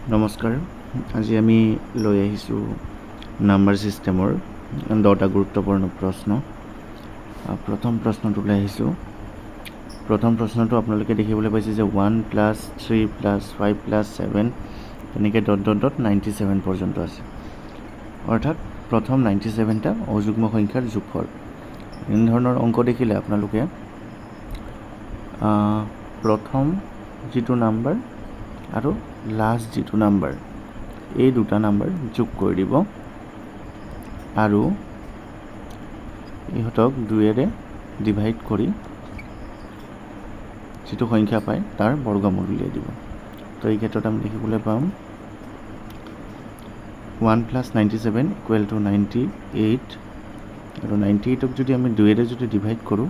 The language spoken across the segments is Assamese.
নমস্কাৰ। আজি আমি লৈ আহিছোঁ নাম্বাৰ ছিষ্টেমৰ 10টা গুৰুত্বপূৰ্ণ প্ৰশ্ন। প্ৰথম প্ৰশ্নটোলৈ আহিছোঁ। প্ৰথম প্ৰশ্নটো আপোনালোকে দেখিবলৈ পাইছে যে 1 + 3 + 5 + 7 তেনেকৈ ... 97 পৰ্যন্ত আছে। অৰ্থাৎ প্ৰথম 97টা অযুগ্ম সংখ্যাৰ যোগফল। এনেধৰণৰ অংক দেখিলে আপোনালোকে প্ৰথম যিটো নাম্বাৰ আৰু লাষ্ট যিটো নাম্বাৰ এই দুটা নাম্বাৰ যোগ কৰি দিব আৰু ইহঁতক 2ৰে ডিভাইড কৰি যিটো সংখ্যা পায় তাৰ বৰ্গমূল উলিয়াই দিব। তো এই ক্ষেত্ৰত আমি দেখিবলৈ পাম 1 + 97 = 98 আৰু 98ক যদি আমি 2ৰে যদি ডিভাইড কৰোঁ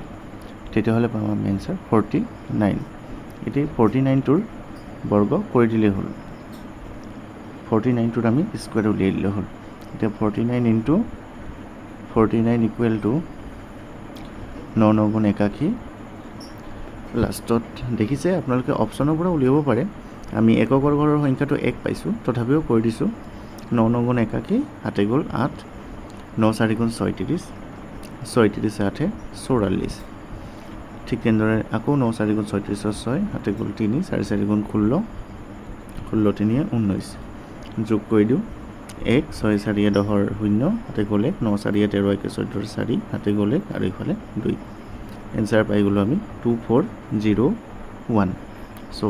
তেতিয়াহ'লে পাম আমি এনচাৰ 49। এতিয়া 49টোৰ বৰ্গ কৰি দিলেই হ'ল। 49টোৰ আমি স্কুৱেৰ উলিয়াই দিলে হ'ল। এতিয়া 49 × 49 = 9 × 9 = 81। লাষ্টত দেখিছে আপোনালোকে অপশ্যনৰ পৰা উলিয়াব পাৰে। আমি একক বৰ্গৰ সংখ্যাটো 1 পাইছোঁ, তথাপিও কৰি দিছোঁ 9 × 9 = 81, 7 × 8, 9 × 4 = 36, 36 × 8 = 44। ঠিক তেনেদৰে আকৌ 9 × 4 = 36, 6, 7 × 3, 4 × 4 = 16, 16 × 3 = 19। যোগ কৰি দিওঁ 1, 6 × 4 = 10, 0, 7 × 1, 9 × 4 = 13, 1 × 14, 4, 7 × 1 আৰু ইফালে 2। এনচাৰ পাই গ'লোঁ আমি 2401। চ'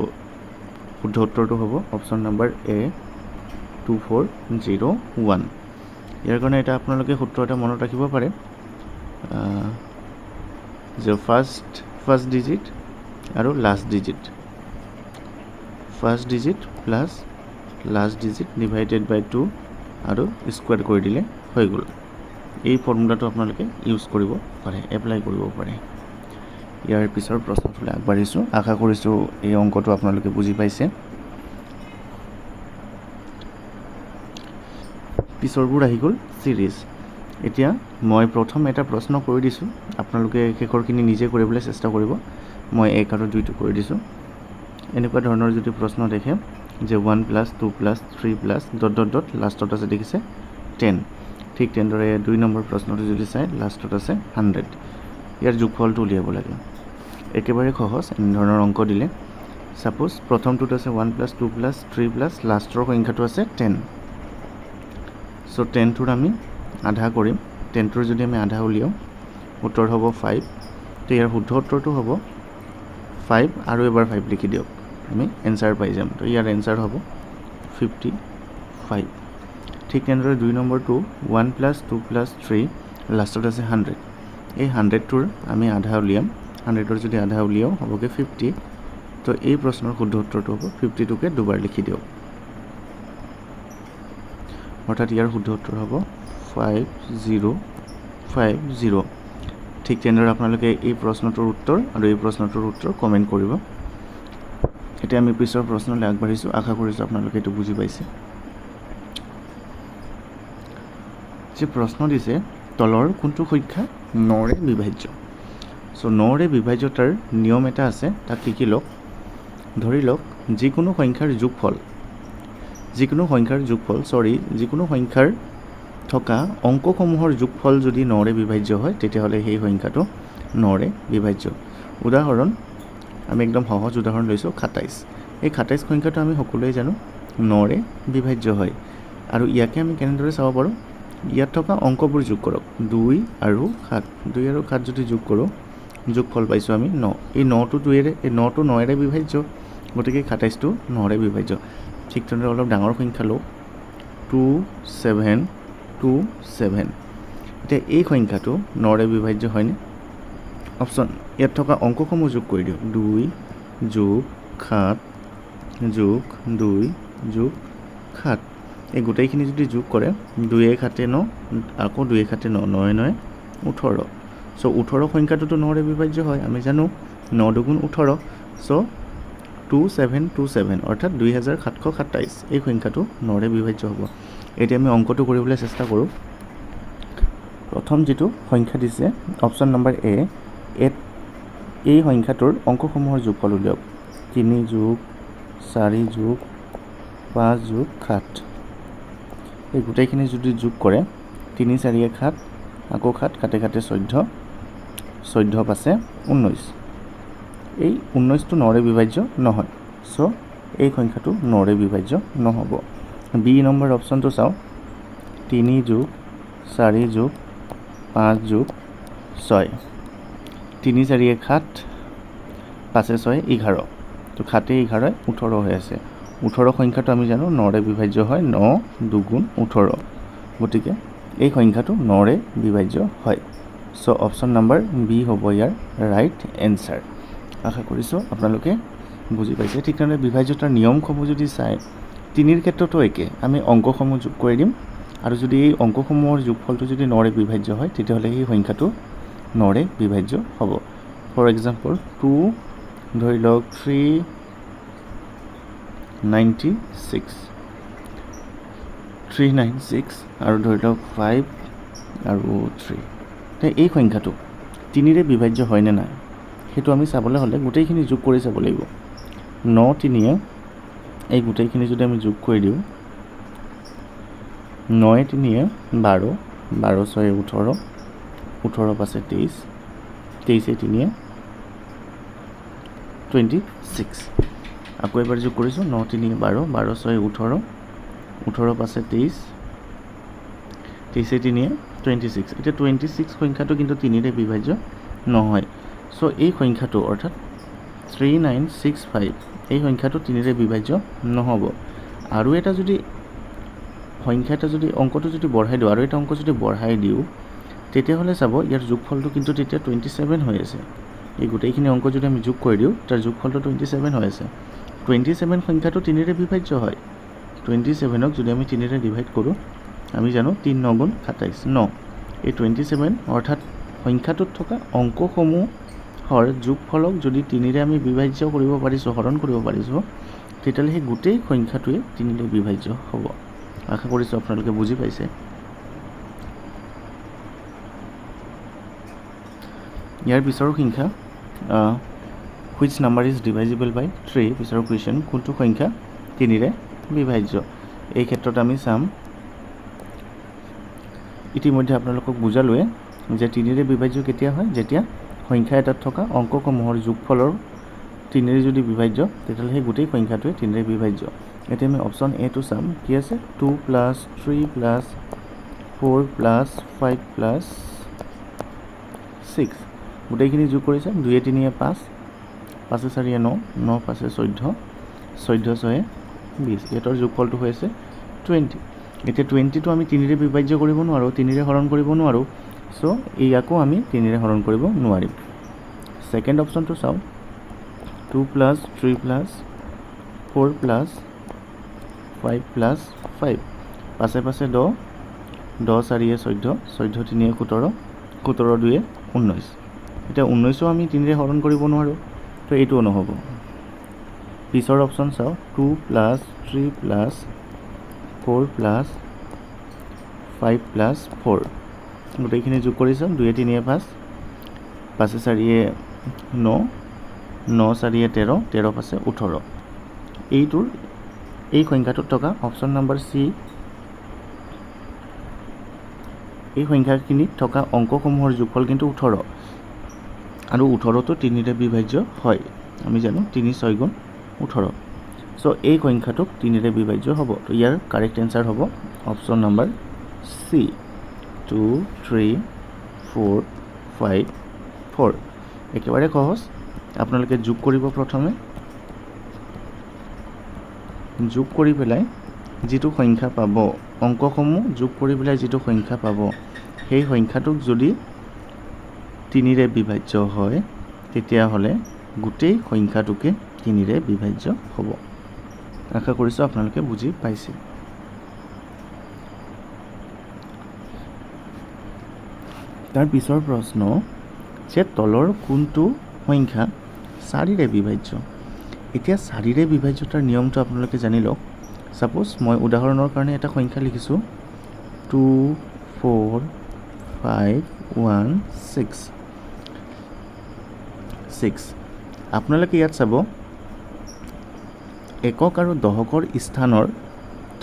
শুদ্ধ উত্তৰটো হ'ব অপশ্যন নম্বৰ এ 2401। ইয়াৰ কাৰণে এটা আপোনালোকে সূত্ৰ এটা মনত ৰাখিব পাৰে যে ফাৰ্ষ্ট ডিজিট আৰু last digit. First digit plus last digit divided by 2 আৰু স্কুৱেৰ কৰি দিলে হৈ গ'ল। এই ফৰ্মুলাটো আপোনালোকে ইউজ কৰিব পাৰে, এপ্লাই কৰিব পাৰে। ইয়াৰ পিছৰ প্ৰশ্নটোলৈ আগবাঢ়িছোঁ। আশা কৰিছোঁ এই অংকটো আপোনালোকে বুজি পাইছে। পিছৰবোৰ আহি গ'ল ছিৰিজ। এতিয়া মই প্ৰথম এটা প্ৰশ্ন কৰি দিছোঁ, আপোনালোকে শেষৰখিনি নিজে কৰিবলৈ চেষ্টা কৰিব। মই 1 আৰু 2টো কৰি দিছোঁ। এনেকুৱা ধৰণৰ যদি প্ৰশ্ন দেখে যে 1 + 2 + 3 + ... লাষ্টত আছে দেখিছে 10। ঠিক তেনেদৰে 2 নম্বৰ প্ৰশ্নটো যদি চাই লাষ্টত আছে 100। ইয়াৰ যোগফলটো উলিয়াব লাগে। একেবাৰে সহজ এনেধৰণৰ অংক দিলে। ছাপ'জ প্ৰথমটোত আছে 1 + 2 + 3 + লাষ্টৰ সংখ্যাটো আছে 10। চ' 10টোৰ আমি আধা কৰিম। 10টোৰ যদি আমি আধা উলিয়াওঁ উত্তৰ হ'ব 5। তো ইয়াৰ শুদ্ধ উত্তৰটো হ'ব 5 আৰু এবাৰ 5 লিখি দিয়ক, আমি এনচাৰ পাই যাম। তো ইয়াৰ এনচাৰ হ'ব 55। ঠিক তেনেদৰে 2 নম্বৰটো 1 + 2 + 3 লাষ্টত আছে 100। এই 100টোৰ আমি আধা উলিয়াম। 100ৰ যদি আধা উলিয়াওঁ হ'বগৈ 50। তো এই প্ৰশ্নৰ শুদ্ধ উত্তৰটো হ'ব 50টোকে দুবাৰ লিখি দিয়ক। অৰ্থাৎ ইয়াৰ শুদ্ধ উত্তৰ হ'ব 5050। ঠিক তেনেদৰে আপোনালোকে এই প্ৰশ্নটোৰ উত্তৰ আৰু এই প্ৰশ্নটোৰ উত্তৰ কমেণ্ট কৰিব। এতিয়া আমি পিছৰ প্ৰশ্নলৈ আগবাঢ়িছোঁ। আশা কৰিছোঁ আপোনালোকে এইটো বুজি পাইছে। যে প্ৰশ্ন দিছে তলৰ কোনটো সংখ্যা 9ৰে বিভাজ্য। চ' 9ৰে বিভাজ্যতাৰ নিয়ম এটা আছে, তাক শিকি লওক। ধৰি লওক যিকোনো সংখ্যাৰ থকা অংকসমূহৰ যোগফল যদি 9ৰে বিভাজ্য হয় তেতিয়াহ'লে সেই সংখ্যাটো 9ৰে বিভাজ্য। উদাহৰণ আমি একদম সহজ উদাহৰণ লৈছোঁ 27। এই 27 সংখ্যাটো আমি সকলোৱে জানো 9ৰে বিভাজ্য হয়। আৰু ইয়াকে আমি কেনেদৰে চাব পাৰোঁ? ইয়াত থকা অংকবোৰ যোগ কৰক। 2 আৰু 7। 2 আৰু 7 যদি যোগ কৰোঁ যোগফল পাইছোঁ আমি 9। এই 9টো 9ৰে বিভাজ্য, গতিকে 27টো 9ৰে বিভাজ্য। ঠিক তেনেদৰে অলপ ডাঙৰ সংখ্যা লওঁ 2727। এতিয়া এই সংখ্যাটো 9ৰে বিভাজ্য হয়নে? অপশ্যন ইয়াত থকা অংকসমূহ যোগ কৰি দিওঁ। 2 + 7 + 2 + 7। এই গোটেইখিনি যদি যোগ কৰে 2 × 7 = 9, আকৌ 2 × 7 = 9, 9 × 9 = 18। চ' 18 সংখ্যাটোতো 9ৰে বিভাজ্য হয়, আমি জানো 9 × 2 = 18। চ' 2727 অৰ্থাৎ 2727 এই সংখ্যাটো 9ৰে বিভাজ্য হ'ব। এতিয়া আমি অংকটো কৰিবলৈ চেষ্টা কৰোঁ। প্ৰথম যিটো সংখ্যা দিছে অপশ্যন নম্বৰ এ, এই সংখ্যাটোৰ অংকসমূহৰ যোগফল উলিয়াওক। 3 + 4 + 5 যোগ 7 এই গোটেইখিনি যদি যোগ কৰে 3 4 7 আকৌ 7 কাটে কাটে 14 14 পাছে 19 এই 19টো 9ৰে বিভাজ্য নহয় সো এই সংখ্যাটো 9ৰে বিভাজ্য নহব বি নম্বৰ অপচনটো চাও 3 যোগ 4 যোগ 5 যোগ 6 3 4 7 5 6 11 তো 7 11 18 হৈ আছে 18 সংখ্যাটো আমি জানো 9ৰে বিভাজ্য হয় 9 দুগুণ 18 গতিকে এই সংখ্যাটো 9ৰে বিভাজ্য হয় সো অপচন নম্বৰ বি হ'ব ইয়াৰ ৰাইট এনসাৰ আশা কৰিছো আপোনালোকে বুজি পাইছে ঠিক তেনে বিভাজ্যতাৰ নিয়মসমূহ যদি চাই 3ৰ ক্ষেত্ৰতো একে আমি অংকসমূহ যোগ কৰি দিম আৰু যদি এই অংকসমূহৰ যোগফলটো যদি 9ৰে বিভাজ্য হয় তেতিয়াহলে এই সংখ্যাটো 9ৰে বিভাজ্য হ'ব ফৰ এক্সাম্পল 2 ধৰি লওক 396 আৰু ধৰি লওক 5 আৰু 3 তে এই সংখ্যাটো 3ৰে বিভাজ্য হয় নে নাই হেতু আমি চাবলৈ হলে গোটেইখিনি যোগ কৰি চাব লাগিব 9 3 এই গোটেইখিনি যদি আমি যোগ কৰি দিও 9 3 12 12 6 18 18 পাছে 23 23 3 26 আকৌ এবাৰ যোগ কৰিছো 9 3 12 12 6 18 18 পাছে 23 23 3 26 এটা 26 সংখ্যাটো কিন্তু 3ৰে বিভাজ্য নহয় সো এই সংখ্যাটো অৰ্থাৎ 3965 এই সংখ্যাটো 3ৰে বিভাজ্য নহব আৰু এটা যদি সংখ্যাটা যদি অংকটো যদি বঢ়াই দিও আৰু এটা অংক যদি বঢ়াই দিও তেতিয়া হলে চাব ইয়াৰ যোগফলটো কিন্তু তেতিয়া 27 হৈ আছে এই গোটেইখিনি অংক যদি আমি যোগ কৰি দিও তাৰ যোগফলটো 27 হৈ আছে 27 সংখ্যাটো 3ৰে বিভাজ্য হয় 27ক যদি আমি 3ৰে ডিভাইড কৰো আমি জানো 3 9 গুণ 27 9 এই 27 অৰ্থাৎ সংখ্যাটোত থকা অংকসমূহৰ যোগফলক যদি 3ৰে আমি বিভাজ্য কৰিব পাৰিছো হৰণ কৰিব পাৰিছো তেতিয়ালে সেই গোটেই সংখ্যাটোৱে 3ৰে বিভাজ্য হ'ব আশা কৰিছো আপোনালোকে বুজি পাইছে ইয়াৰ পিছৰ সংখ্যা which number is divisible by 3 পিছৰ কোৱেশ্চন কোনটো সংখ্যা 3ৰে বিভাজ্য এই ক্ষেত্ৰত আমি চাম ইতিমধ্যে আপোনালোকক বুজালোৱে যে 3ৰে বিভাজ্য কেতিয়া হয় যেতিয়া সংখ্যা এটাত থকা অংকসমূহৰ যোগফলৰ 3ৰে যদি বিভাজ্য তেতিয়ালে সেই গোটেই সংখ্যাটোৱে 3ৰে বিভাজ্য এতিয়া আমি অপচন এ টো চাম কি আছে 2 + 3 + 4 + 5 + 6 গোটেইখিনি যোগ কৰিছে 2 3 5 5 4 9 9 5 14 14 6 20 এটাৰ যোগফলটো হৈছে 20 এতিয়া 20 টো আমি 3ৰে বিভাজ্য কৰিব নোৱাৰো 3ৰে হৰণ কৰিব নোৱাৰো সো ইয়াকো আমি 3ৰে হৰণ কৰিব নোৱাৰিম সেকেন্ড অপচনটো চাও 2 + 3 + 4 + 5 + 5 পাছে পাছে 10 10 4 14 14 3 17 17 2 19 এটা 19ও আমি 3ৰে হৰণ কৰিব নোৱাৰো তো এইটোও নহব পিছৰ অপচন চাও 2 + 3 + 4 + 5 + 4 গোটেইখিনি যোগ কৰিছো 2 3 5 5 4 9 9 4 13 13 পাছে 18 এইটোৰ এই সংখ্যাটোত থকা অপচন নম্বৰ সি এই সংখ্যাখিনিত থকা অংকসমূহৰ যোগফল কিন্তু 18 আৰু 18 টো 3ৰে বিভাজ্য হয় আমি জানো 3 6 গুণ 18 সো এই সংখ্যাটোক 3ৰে বিভাজ্য হ'ব তো ইয়াৰ কাৰেক্ট আনসাৰ হ'ব অপচন নম্বৰ সি 2 3 4 5 4 একেবাৰে সহজ আপোনালোকে যোগ কৰিব প্ৰথমে যোগ কৰি পেলাই যেটো সংখ্যা পাব অংকসমূহ যোগ কৰি পেলাই যেটো সংখ্যা পাব সেই সংখ্যাটোক যদি 3ৰে বিভাজ্য হয় তেতিয়া হলে গোটেই সংখ্যাটোকে 3ৰে বিভাজ্য হ'ব আশা কৰিছো আপোনালোকে বুজি পাইছে তাৰ পিছৰ প্ৰশ্ন যে তলৰ কোনটো সংখ্যা 4ৰে বিভাজ্য এতিয়া 4ৰে বিভাজ্যতাৰ নিয়মটো আপোনালোকে জানি লওক সাপোজ মই উদাহৰণৰ কাৰণে এটা সংখ্যা লিখিছো 2 4 5 1 6 আপোনালোকে ইয়াত চাব একক আৰু দহকৰ স্থানৰ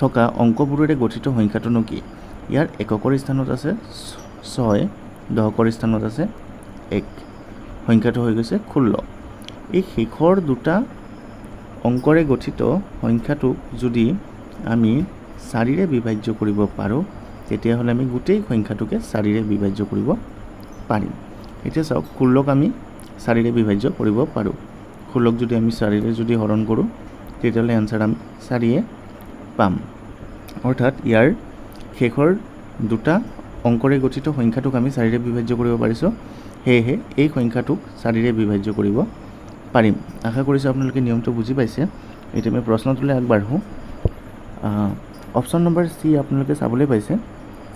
থকা অংকবোৰেৰে গঠিত সংখ্যাটোনো কি? ইয়াৰ এককৰ স্থানত আছে 6, দশকৰ স্থানত আছে 1, সংখ্যাটো হৈ গৈছে 16। এই শেষৰ দুটা অংকৰে গঠিত সংখ্যাটোক যদি আমি 4ৰে বিভাজ্য কৰিব পাৰোঁ তেতিয়াহ'লে আমি গোটেই সংখ্যাটোকে 4ৰে বিভাজ্য কৰিব পাৰিম। এতিয়া চাওক 16ক আমি 4ৰে বিভাজ্য কৰিব পাৰোঁ। 16ক যদি আমি 4ৰে যদি হৰণ কৰোঁ তেতিয়াহ'লে এনচাৰ আমি 4য়ে পাম। অৰ্থাৎ ইয়াৰ শেষৰ দুটা অংকৰে গঠিত সংখ্যাটোক আমি 4ৰে বিভাজ্য কৰিব পাৰিছোঁ, সেয়েহে এই সংখ্যাটোক 4ৰে বিভাজ্য কৰিব পাৰিম। আশা কৰিছোঁ আপোনালোকে নিয়মটো বুজি পাইছে। এতিয়া আমি প্ৰশ্নটোলৈ আগবাঢ়োঁ। অপশ্যন নম্বৰ চি আপোনালোকে চাবলৈ পাইছে,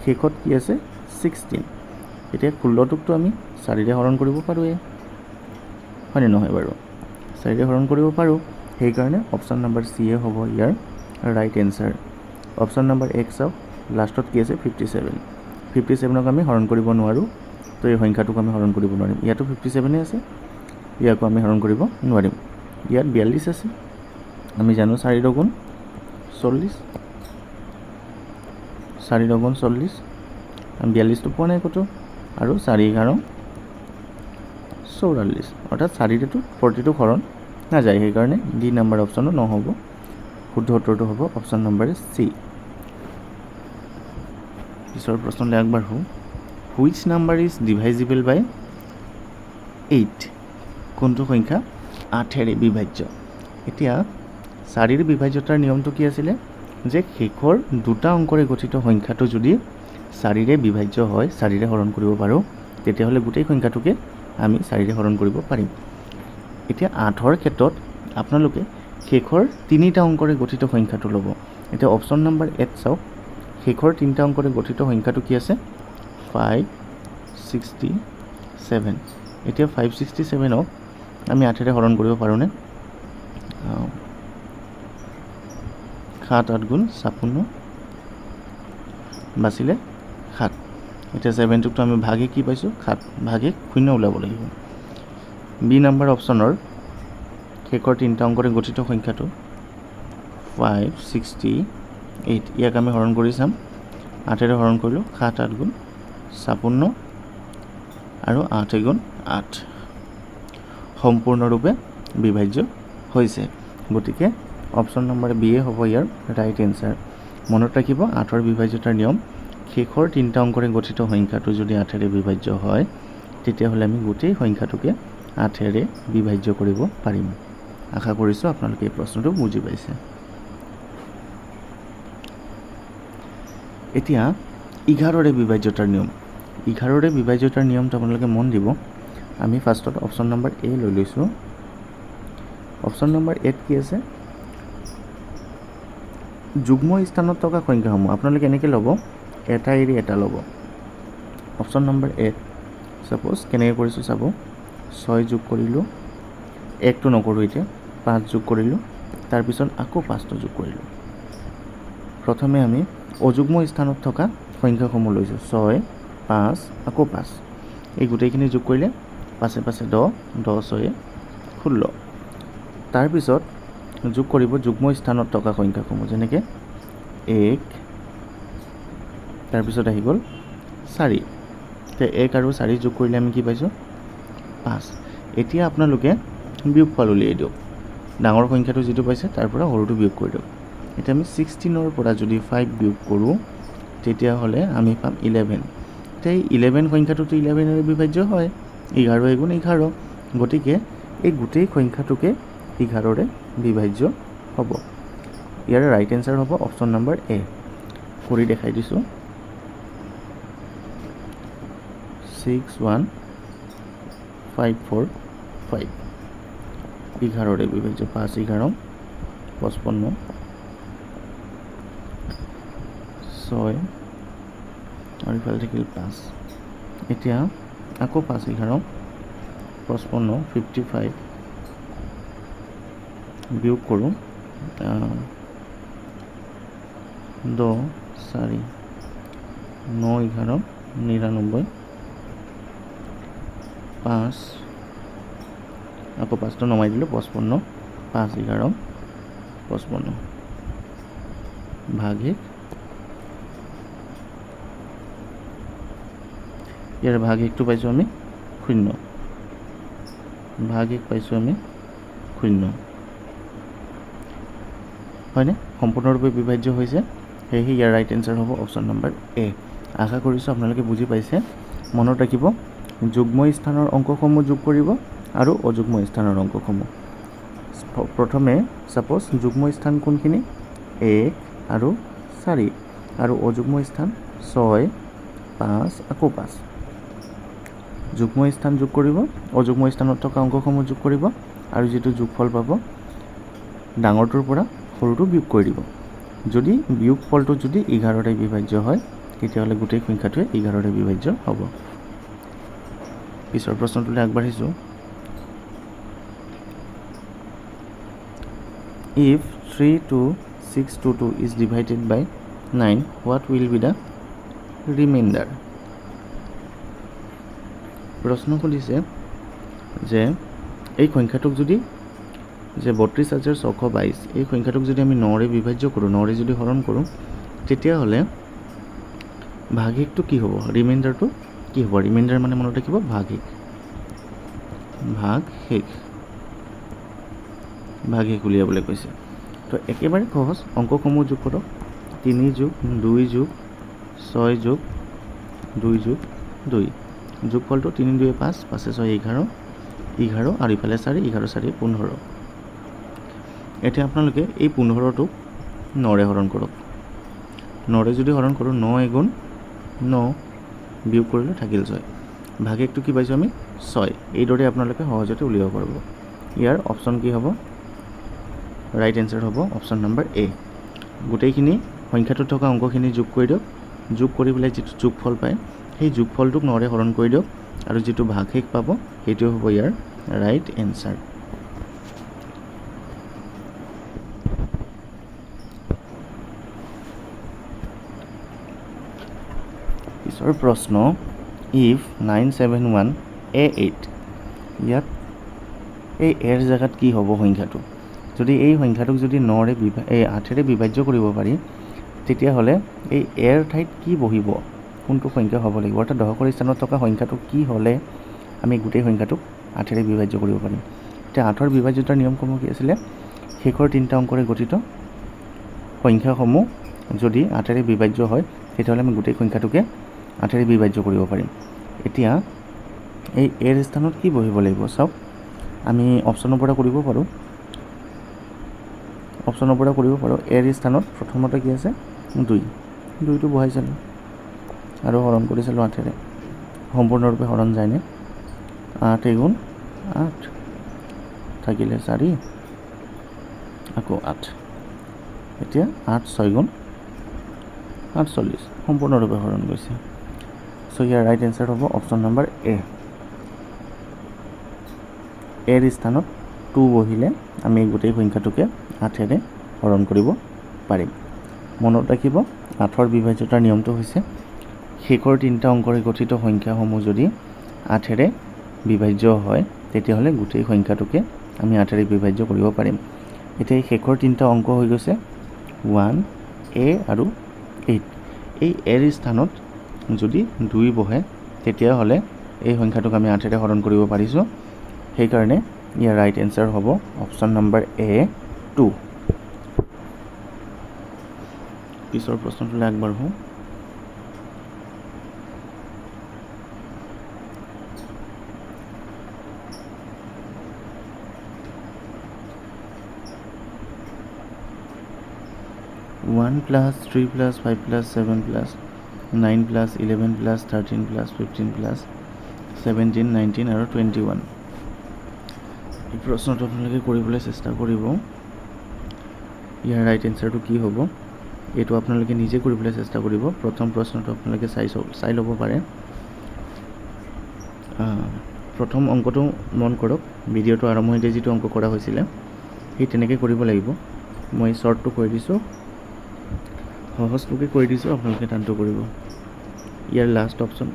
শেষত কি আছে 16। এতিয়া 16টোকতো আমি 4ৰে হৰণ কৰিব পাৰোঁৱেই, হয়নে নহয় বাৰু? 4ৰে হৰণ কৰিব পাৰোঁ, সেইকাৰণে অপশ্যন নম্বৰ চিয়ে হ'ব ইয়াৰ ৰাইট এনচাৰ। অপশ্যন নম্বৰ 1 চাওক, লাষ্টত কি আছে 57। 57ক আমি হৰণ কৰিব নোৱাৰোঁ, তো এই সংখ্যাটোক আমি হৰণ কৰিব নোৱাৰিম। ইয়াতো 57 আছে, ইয়াকো আমি হৰণ কৰিব নোৱাৰিম। ইয়াত 42 আছে, আমি জানো 4 গুণ 40, 4 গুণ 40, আমি 42টো পোৱা নাই ক'তো, আৰু 4 11 44, অৰ্থাৎ 4ৰেতো প্ৰতিটো হৰণ নাযায়, সেইকাৰণে ডি নম্বৰ অপশ্যনো নহ'ব। শুদ্ধ উত্তৰটো হ'ব অপশ্যন নম্বৰ চি। পিছৰ প্ৰশ্নলৈ আগবাঢ়োঁ। Which number is divisible by 8? কোনটো সংখ্যা 8ৰে বিভাজ্য? এতিয়া 4ৰ বিভাজ্যতাৰ নিয়মটো কি আছিলে, যে শেষৰ দুটা অংকৰে গঠিত সংখ্যাটো যদি 4ৰে বিভাজ্য হয়, 4ৰে হৰণ কৰিব পাৰোঁ, তেতিয়াহ'লে গোটেই সংখ্যাটোকে আমি 4ৰে হৰণ কৰিব পাৰিম। এতিয়া 8ৰ ক্ষেত্ৰত আপোনালোকে শেষৰ 3টা অংকৰে গঠিত সংখ্যাটো ল'ব। এতিয়া অপশ্যন নম্বৰ 1 চাওক, শেষৰ 3টা অংকৰে গঠিত সংখ্যাটো কি আছে 567। এতিয়া 567ক আমি 8ৰে হৰণ কৰিব পাৰোঁনে? 7 8 গুণ 56, বাচিলে 7। এতিয়া 7টোকতো আমি ভাগে কি পাইছোঁ 7, ভাগে 0 ওলাব লাগিব। বি নম্বৰ অপশ্যনৰ শেষৰ 3টা অংকৰে গঠিত সংখ্যাটো 568, ইয়াক আমি হৰণ কৰি চাম। 8ৰে হৰণ কৰিলোঁ, 7 8 গুণ 56 আৰু 8 গুণ 8, সম্পূৰ্ণৰূপে বিভাজ্য হৈছে। গতিকে অপশ্যন নম্বৰ বিয়ে হ'ব ইয়াৰ ৰাইট এনচাৰ। মনত ৰাখিব 8ৰ বিভাজ্যতাৰ নিয়ম, শেষৰ 3টা অংকৰে গঠিত সংখ্যাটো যদি 8ৰে বিভাজ্য হয় তেতিয়াহ'লে আমি গোটেই সংখ্যাটোকে 8ৰে বিভাজ্য কৰিব পাৰিম। আশা কৰিছোঁ আপোনালোকে এই প্ৰশ্নটো বুজি পাইছে। এতিয়া 11ৰে বিভাজ্যতাৰ নিয়ম। 11ৰে বিভাজ্যতাৰ নিয়মটো আপোনালোকে মন দিব। আমি ফাৰ্ষ্টত অপশ্যন নম্বৰ এ লৈ লৈছোঁ। অপশ্যন নম্বৰ এত কি আছে, যুগ্ম স্থানত থকা সংখ্যাসমূহ আপোনালোকে এনেকৈ ল'ব, এটা এৰি এটা ল'ব। অপশ্যন নম্বৰ এত ছাপ'জ কেনেকৈ কৰিছোঁ চাব, 6 যোগ কৰিলোঁ, 1টো নকৰোঁ, এতিয়া 5 যোগ কৰিলোঁ, তাৰপিছত আকৌ 5টো যোগ কৰিলোঁ। প্ৰথমে আমি অযুগ্ম স্থানত থকা সংখ্যাসমূহ লৈছোঁ, 6 5 আকৌ 5, এই গোটেইখিনি যোগ কৰিলে 5 5 10, 10 6 16। তাৰপিছত যোগ কৰিব যুগ্ম স্থানত থকা সংখ্যাসমূহ, যেনেকৈ 1, তাৰপিছত আহি গ'ল 4। এতিয়া 1 আৰু 4 যোগ কৰিলে আমি কি পাইছোঁ 5। এতিয়া আপোনালোকে বিয়োগফল উলিয়াই দিয়ক, ডাঙৰ সংখ্যাটো যিটো পাইছে তাৰ পৰা সৰুটো বিয়োগ কৰি দিয়ক। এতিয়া আমি 16ৰ পৰা যদি 5 বিয়োগ কৰোঁ তেতিয়াহ'লে আমি পাম 11। এতিয়া এই 11 সংখ্যাটোতো 11ৰে বিভাজ্য হয়, 11 গুণ 11, গতিকে এই গোটেই সংখ্যাটোকে 11ৰে বিভাজ্য হ'ব। ইয়াৰ ৰাইট এনচাৰ হ'ব অপশ্যন নম্বৰ এ। কৰি দেখাই দিছোঁ, 61545, 11ৰে বিভাজ্য, 5 11 55, 6 আৰু ইফালে থাকিল 5। এতিয়া আকৌ 5 11 55 55 বিয়োগ কৰোঁ, 10 4 9 11 99, 5 আকৌ 5টো নমাই দিলোঁ, 55 5 11 55, ভাগিক ইয়াৰ ভাগিকটো পাইছোঁ আমি 0 ভাগিক পাইছোঁ আমি 0 হয়নে সম্পূৰ্ণৰূপে বিভাজ্য হৈছে সেয়েহে ইয়াৰ ৰাইট এনসাৰ হ'ব অপশ্যন নম্বৰ এ আশা কৰিছোঁ আপোনালোকে বুজি পাইছে মনত ৰাখিব যুগ্ম স্থানৰ অংকসমূহ যোগ কৰিব আৰু অযুগ্ম স্থানৰ অংকসমূহ প্ৰথমে সাপোজ যুগ্ম স্থান কোনখিনি 1 আৰু 4 আৰু অযুগ্ম স্থান 6 5 আকৌ 5 যুগ্ম স্থান যোগ কৰিব অযুগ্ম স্থানত থকা অংকসমূহ যোগ কৰিব আৰু যেটো যোগফল পাব ডাঙৰটোৰ পৰা সৰুটো বিয়োগ কৰি দিব যদি বিয়োগফলটো যদি 11 বিভাজ্য হয় তেতিয়াহ'লে গোটেই সংখ্যাটোৱে 11 বিভাজ্য হ'ব পিছৰ প্ৰশ্নটোলৈ আগবাঢ়িছোঁ if 32622 is divided by 9 what will be the remainder প্ৰশ্ন কৰিছে যে এই সংখ্যাটোক যদি যে 32622 এই সংখ্যাটোক যদি আমি 9 ৰে বিভাজ্য কৰোঁ 9 ৰে যদি হৰণ কৰোঁ তেতিয়াহ'লে ভাগিকটো কি হ'ব ৰিমাইন্ডাৰটো কি হ'ব ৰিমাইন্ডাৰ মানে মনত ৰাখিব ভাগিক ভাগিক উলিয়াবলৈ কৈছে তো একেবাৰে সহজ অংকসমূহ যোগ কৰক 3 যোগ 2 যোগ 6 যোগ 2 যোগ 2 যোগফলটো 3 2 5 5 6 11 11 আৰু ইফালে 4 11 4 15 এতিয়া আপোনালোকে এই 15টো 9 ৰে হৰণ কৰক 9 ৰে যদি হৰণ কৰোঁ 9 গুণ 9 বিয়োগ কৰিলে থাকিল 6 ভাগিকটো কি পাইছোঁ আমি 6 এইদৰে আপোনালোকে সহজতে উলিয়াব পাৰিব ইয়াৰ অপশ্যন কি হ'ব ৰাইট এনসাৰ হ'ব অপশ্যন নম্বৰ এ গোটেইখিনি সংখ্যাটোত থকা অংকখিনি যোগ কৰি দিয়ক যোগ কৰি পেলাই যেটো যোগফল পায় সেই যোগফলটোক 9 ৰে হৰণ কৰি দিয়ক আৰু যেটো ভাগিক পাব সেইটো হ'ব ইয়াৰ ৰাইট এনসাৰ পিছৰ প্ৰশ্ন if 971a8 ইয়াত এই এৰ জায়গাত কি হ'ব সংখ্যাটো যদি এই সংখ্যাটোক যদি 9 ৰে 8 ৰে বিভাজ্য কৰিব পাৰি তেতিয়াহ'লে এই এৰ ঠাইত কি বহিব কোনটো সংখ্যা হ'ব লাগিব অৰ্থাৎ দশকৰ স্থানত থকা সংখ্যাটো কি হ'লে আমি গোটেই সংখ্যাটোক 8 ৰে বিভাজ্য কৰিব পাৰিম এতিয়া 8 ৰ বিভাজ্যতাৰ নিয়মসমূহ কি আছিল শেষৰ তিনিটা অংকৰে গঠিত সংখ্যাসমূহ যদি 8 ৰে বিভাজ্য হয় তেতিয়াহ'লে আমি গোটেই সংখ্যাটোকে 8 ৰে বিভাজ্য কৰিব পাৰিম এতিয়া এই এৰ স্থানত কি বহিব লাগিব চাওক আমি অপশ্যনৰ পৰা কৰিব পাৰোঁ এৰ স্থানত প্ৰথমতে কি আছে 2টো বহাইছিলোঁ আৰু হৰণ কৰিছিলোঁ 8 ৰে সম্পূৰ্ণৰূপে হৰণ যায়নে 8 গুণ 8 থাকিলে 4 আকৌ 8 এতিয়া 8 6 গুণ 48 সম্পূৰ্ণৰূপে হৰণ গৈছে সো ইয়াৰ ৰাইট এনসাৰ হ'ব অপশ্যন নম্বৰ এ এৰ স্থানত 2 বহিলে আমি গোটেই সংখ্যাটোকে 8 ৰে হৰণ কৰিব পাৰিম মনত ৰাখিব 8 ৰ বিভাজ্যতাৰ নিয়মটো হৈছে শেষৰ তিনিটা অংকৰে গঠিত সংখ্যাসমূহ যদি 8 ৰে বিভাজ্য হয় তেতিয়াহ'লে গোটেই সংখ্যাটোকে আমি 8 ৰে বিভাজ্য কৰিব পাৰিম এতিয়া এই শেষৰ তিনিটা অংক হৈ গৈছে 1 a আৰু 8 এই এৰ স্থানত যদি 2 বহে তেতিয়াহ'লে এই সংখ্যাটোক আমি 8 ৰে হৰণ কৰিব পাৰিছোঁ সেইকাৰণে ইয়াৰ ৰাইট এনসাৰ হ'ব অপশ্যন নম্বৰ এ 2 পিছৰ প্ৰশ্নটোলৈ আগবাঢ়ো (1 + 3 + 5 + 7 + 9 + 11 + 13 + 15 + 17 19 আৰু 21 এই প্ৰশ্নটো আপোনালোকে কৰিবলৈ চেষ্টা কৰিব ইয়াৰ ৰাইট এনসাৰটো কি হ'ব এইটো আপোনালোকে নিজে কৰিবলৈ চেষ্টা কৰিব প্ৰথম প্ৰশ্নটো আপোনালোকে চাই ল'ব পাৰে প্ৰথম অংকটো মন কৰক ভিডিঅ'টো আৰম্ভণিতে যেটো অংক কৰা হৈছিল সেই তেনেকৈ কৰিব লাগিব মই শৰ্টটো কৈ দিছোঁ সহজটোকে কৈ দিছোঁ আপোনালোকে টানটো কৰিব ইয়াৰ লাষ্ট অপশ্যন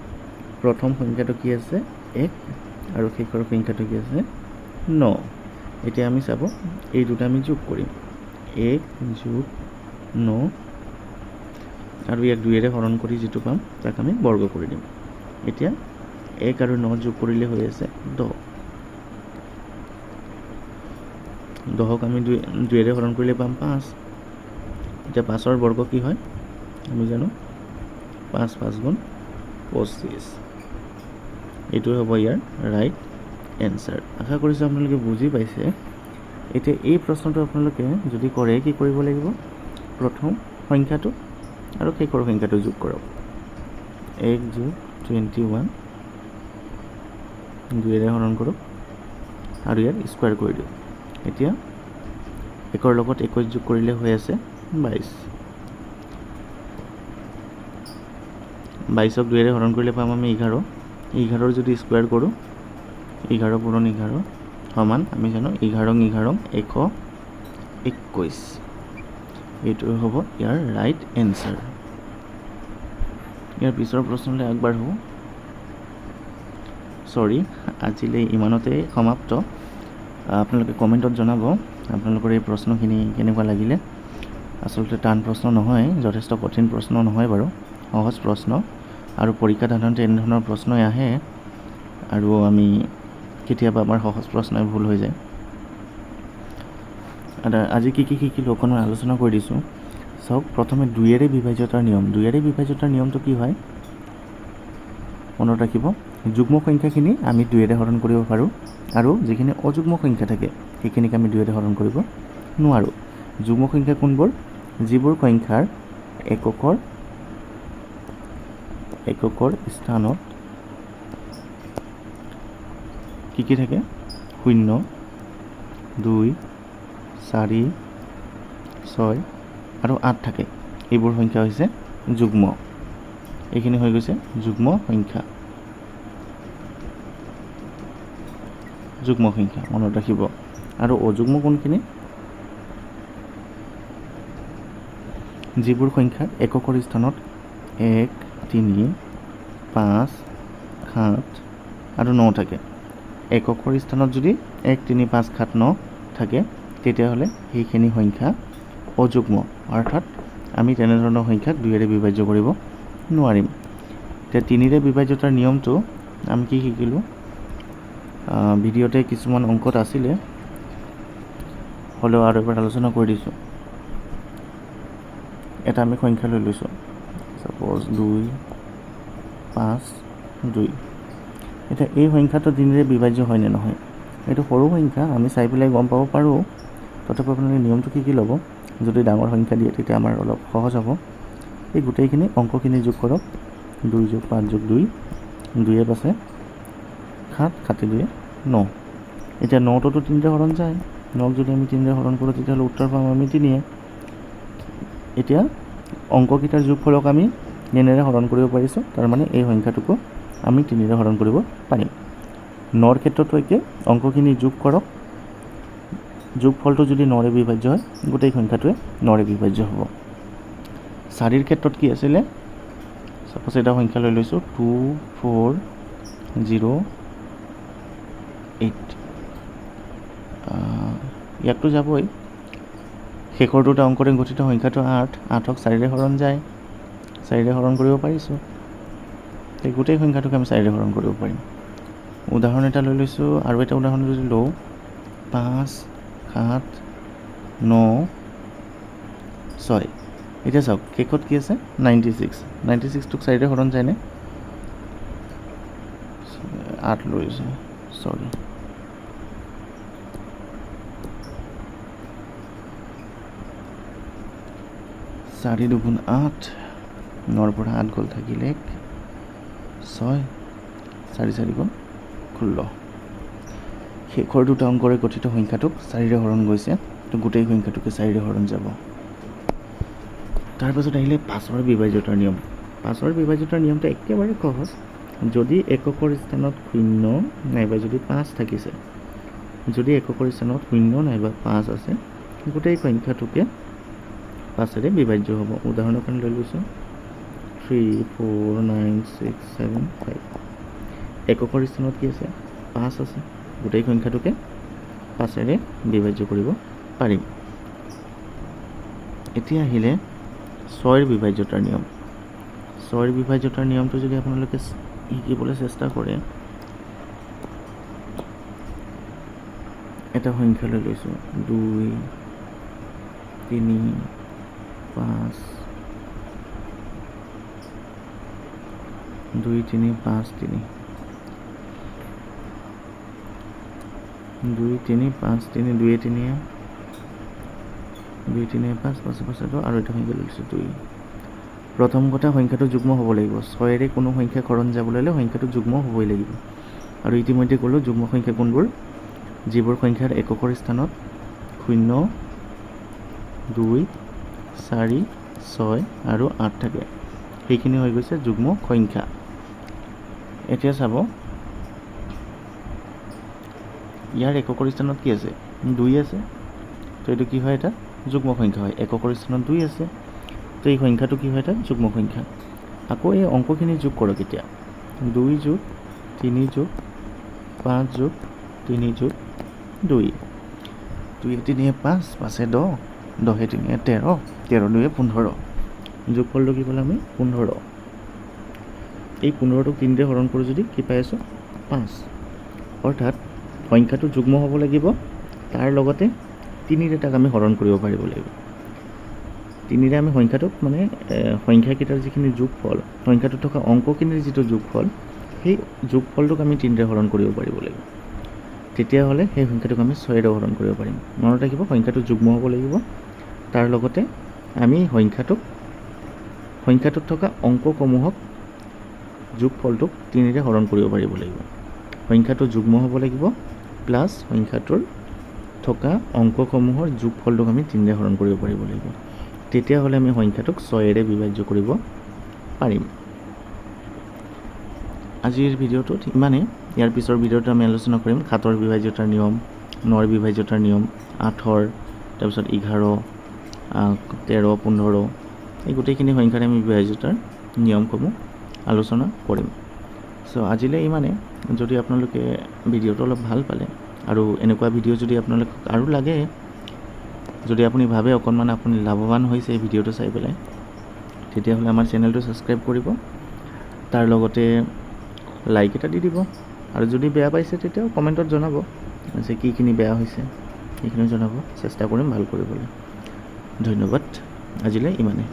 প্ৰথম সংখ্যাটো কি আছে 1 আৰু শেষৰ সংখ্যাটো কি আছে 9 এতিয়া আমি চাব এই দুটা আমি যোগ কৰিম 1 + 9 আৰু ইয়াক 2ৰে হৰণ কৰি যিটো পাম তাক আমি বৰ্গ কৰি দিম। এতিয়া 1 আৰু 9 যোগ কৰিলে হৈ আছে 10। 10ক আমি 2ৰে হৰণ কৰিলে পাম 5। এতিয়া 5ৰ বৰ্গ কি হয় আমি জানো, 5 5 গুণ 25। এইটোৱে হ'ব ইয়াৰ ৰাইট এনচাৰ। আশা কৰিছোঁ আপোনালোকে বুজি পাইছে। এতিয়া এই প্ৰশ্নটো আপোনালোকে যদি কৰে কি কৰিব লাগিব, প্ৰথম সংখ্যাটো আৰু শেষৰ সংখ্যাটো যোগ কৰক। 1 যোগ 21 2ৰে হৰণ কৰক আৰু ইয়াৰ স্কুৱাৰ কৰি দিওঁ। এতিয়া 1ৰ লগত 21 যোগ কৰিলে হৈ আছে 22। 22ক 2ৰে হৰণ কৰিলে পাম আমি 11। 11ৰ যদি স্কুৱাৰ কৰোঁ 11 পূৰণ 11 সমান আমি জানো 11 11 121। এইটো হ'ব ইয়াৰ ৰাইট এনচাৰ। ইয়াৰ পিছৰ প্ৰশ্নলৈ আগবাঢ়ো। সৰি, আজিলৈ ইমানতে সমাপ্ত। আপোনালোকে কমেণ্টত জনাব আপোনালোকৰ এই প্ৰশ্নখিনি কেনেকুৱা লাগিলে। আচলতে টান প্ৰশ্ন নহয়, যথেষ্ট কঠিন প্ৰশ্ন নহয় বাৰু, সহজ প্ৰশ্ন। আৰু পৰীক্ষাত সাধাৰণতে এনেধৰণৰ প্ৰশ্নই আহে আৰু আমি কেতিয়াবা আমাৰ সহজ প্ৰশ্নই ভুল হৈ যায়। আজি কি কি শিকিলোঁ অকণমান আলোচনা কৰি দিছোঁ। চাওক, প্ৰথমে 2ৰে বিভাজ্যতাৰ নিয়ম। 2ৰে বিভাজ্যতাৰ নিয়মটো কি হয় মনত ৰাখিব, যুগ্ম সংখ্যাখিনি আমি 2ৰে হৰণ কৰিব পাৰোঁ আৰু যিখিনি অযুগ্ম সংখ্যা থাকে সেইখিনিক আমি 2ৰে হৰণ কৰিব নোৱাৰোঁ। যুগ্ম সংখ্যা কোনবোৰ, যিবোৰ সংখ্যাৰ এককৰ স্থানত কি থাকে 0 2 4 6 আৰু 8 থাকে। এইবোৰ সংখ্যা হৈছে যুগ্ম। এইখিনি হৈ গৈছে যুগ্ম সংখ্যা। যুগ্ম সংখ্যা মনত ৰাখিব। আৰু অযুগ্ম কোনখিনি, যিবোৰ সংখ্যাৰ এককৰ স্থানত 1 3 5 7 আৰু 9 থাকে। এককৰ স্থানত যদি 1 3 5 7 9 থাকে তেতিয়াহ'লে সেইখিনি সংখ্যা অযুগ্ম, অৰ্থাৎ আমি তেনেধৰণৰ সংখ্যাক 2ৰে বিভাজ্য কৰিব নোৱাৰিম। এতিয়া 3ৰে বিভাজ্যতাৰ নিয়মটো আমি কি শিকিলোঁ, ভিডিঅ'তে কিছুমান অংকত আছিলে, হ'লেও আৰু এবাৰ আলোচনা কৰি দিছোঁ। এটা আমি সংখ্যা লৈ লৈছোঁ, ছাপ'জ 2 5 2। এতিয়া এই সংখ্যাটো 3ৰে বিভাজ্য হয় নে নহয়, এইটো সৰু সংখ্যা, আমি চাই পেলাই গম পাব পাৰোঁ। তথাপি আপোনালোকে নিয়মটো কি ল'ব, যদি ডাঙৰ সংখ্যা দিয়ে তেতিয়া আমাৰ অলপ সহজ হ'ব। এই গোটেইখিনি অংকখিনি যোগ কৰক। 2 যোগ 5 যোগ 2, 2 পাছে 7, 7 2 9। এতিয়া 9টোতো 3ৰে হৰণ যায়, 9ক যদি আমি 3ৰে হৰণ কৰোঁ তেতিয়াহ'লে উত্তৰ পাম আমি 3। এতিয়া অংককেইটাৰ যোগফলক আমি 9ৰে হৰণ কৰিব পাৰিছোঁ, তাৰমানে এই সংখ্যাটোকো আমি 3ৰে হৰণ কৰিব পাৰিম। 9ৰ ক্ষেত্ৰতো একে, অংকখিনি যোগ কৰক, যোগফলটো যদি 9ৰে বিভাজ্য হয় গোটেই সংখ্যাটোৱে 9ৰে বিভাজ্য হ'ব। 4ৰ ক্ষেত্ৰত কি আছিলে, ছাপ'জ এটা সংখ্যা লৈ লৈছোঁ 2 4 0 8। ইয়াকতো যাবই, শেষৰ দুটা অংকৰে গঠিত সংখ্যাটো 8, 8ক 4ৰে হৰণ যায়, 4ৰে হৰণ কৰিব পাৰিছোঁ, এই গোটেই সংখ্যাটোকে আমি 4ৰে হৰণ কৰিব পাৰিম। উদাহৰণ এটা লৈ লৈছোঁ, আৰু এটা উদাহৰণ যদি লওঁ 5 7 9 6। এতিয়া চাওক শেষত কি আছে 96, 96টোক 4ৰে হৰণ যায়নে, 8 লৈছোঁ, চৰি 4 2 8, 9ৰ পৰা 8 গ'ল, থাকিলে 6, 4 4 16। শেষৰ দুটা অংকৰে গঠিত সংখ্যাটোক 4ৰে হৰণ গৈছে, তো গোটেই সংখ্যাটোকে 4ৰে হৰণ যাব। তাৰপাছত আহিলে 5ৰ বিভাজ্যতাৰ নিয়ম। 5ৰ বিভাজ্যতাৰ নিয়মটো একেবাৰে সহজ। যদি এককৰ স্থানত 0 নাইবা যদি 5 থাকিছে, যদি এককৰ স্থানত 0 নাইবা 5 আছে, গোটেই সংখ্যাটোকে 5ৰে বিভাজ্য হ'ব। উদাহৰণৰ কাৰণে লৈ লৈছোঁ 3 4 9 6 7 5। এককৰ স্থানত কি আছে 5 আছে, গোটেই সংখ্যাটোকে 5ৰে বিভাজ্য কৰিব পাৰিম। এতিয়া আহিলে 6ৰ বিভাজ্যতাৰ নিয়ম। 6 বিভাজ্যতাৰ নিয়মটো যদি আপোনালোকে শিকিবলৈ চেষ্টা কৰে, এটা সংখ্যা লৈ লৈছোঁ 2 3 5 2 3 5 3 2 3 5 3 2 3 2 3 5 5 5 আৰু এটা সংখ্যা লৈছোঁ 2। প্ৰথম কথা সংখ্যাটো যুগ্ম হ'ব লাগিব। 6ৰে কোনো সংখ্যা হৰণ যাবলৈ হ'লে সংখ্যাটো যুগ্ম হ'বই লাগিব। আৰু ইতিমধ্যে ক'লোঁ যুগ্ম সংখ্যা কোনবোৰ, যিবোৰ সংখ্যাৰ এককৰ স্থানত 0 2 4 6 আৰু 8 থাকে, সেইখিনি হৈ গৈছে যুগ্ম সংখ্যা। এতিয়া চাব, ইয়াৰ এককৰ স্থানত কি আছে, 2 আছে, তো এইটো কি হয়, এটা যুগ্ম সংখ্যা হয়। এককৰ স্থানত 2 আছে, তো এই সংখ্যাটো কি হয়, এটা যুগ্ম সংখ্যা। আকৌ এই অংকখিনি যোগ কৰক। এতিয়া 2 যোগ 3 যোগ 5 যোগ 3 যোগ 2 2 3 5 5 10 10 3 13 13 2 15 যোগফলটো কি পালোঁ আমি 15। এই 15টোক 3ৰে হৰণ কৰোঁ যদি কি পাই আছোঁ 5। অৰ্থাৎ সংখ্যাটো যুগ্ম হ'ব লাগিব, তাৰ লগতে 3ৰে তাক আমি হৰণ কৰিব পাৰিব লাগিব। 3ৰে আমি সংখ্যাটোক মানে সংখ্যাকেইটাৰ যিখিনি যোগফল, সংখ্যাটোত থকা অংকখিনিৰ যিটো যোগফল, সেই যোগফলটোক আমি 3ৰে হৰণ কৰিব পাৰিব লাগিব। তেতিয়াহ'লে সেই সংখ্যাটোক আমি 6ৰে হৰণ কৰিব পাৰিম। মনত ৰাখিব, সংখ্যাটো যুগ্ম হ'ব লাগিব, তাৰ লগতে আমি সংখ্যাটোত থকা অংকসমূহক যোগফলটোক 3ৰে হৰণ কৰিব পাৰিব লাগিব। সংখ্যাটো যুগ্ম হ'ব লাগিব, প্লাছ সংখ্যাটোৰ থকা অংকসমূহৰ যোগফলটোক আমি 3ৰে হৰণ কৰিব পাৰিব লাগিব। তেতিয়াহ'লে আমি সংখ্যাটোক 6ৰে বিভাজ্য কৰিব পাৰিম। আজিৰ ভিডিঅ'টোত ইমানেই। ইয়াৰ পিছৰ ভিডিঅ'টো আমি আলোচনা কৰিম 7ৰ বিভাজ্যতাৰ নিয়ম, 9ৰ বিভাজ্যতাৰ নিয়ম, 8ৰ, তাৰপিছত 11, 13, 15, এই গোটেইখিনি সংখ্যাৰে আমি বিভাজ্যতাৰ নিয়মসমূহ আলোচনা কৰিম। চ' আজিলৈ ইমানেই। যদি আপোনালোকে ভিডিঅ'টো অলপ ভাল পালে আৰু এনেকুৱা ভিডিঅ' যদি আপোনালোক আৰু লাগে, যদি আপুনি ভাবে অকণমান আপুনি লাভৱান হৈছে এই ভিডিঅ'টো চাই পেলাই, তেতিয়াহ'লে আমাৰ চেনেলটো ছাবস্ক্ৰাইব কৰিব, তাৰ লগতে লাইক এটা দি দিব। আৰু যদি বেয়া পাইছে তেতিয়াও কমেণ্টত জনাব যে কিখিনি বেয়া হৈছে, সেইখিনি জনাব, চেষ্টা কৰিম ভাল কৰিবলৈ। ধন্যবাদ। আজিলৈ ইমানেই।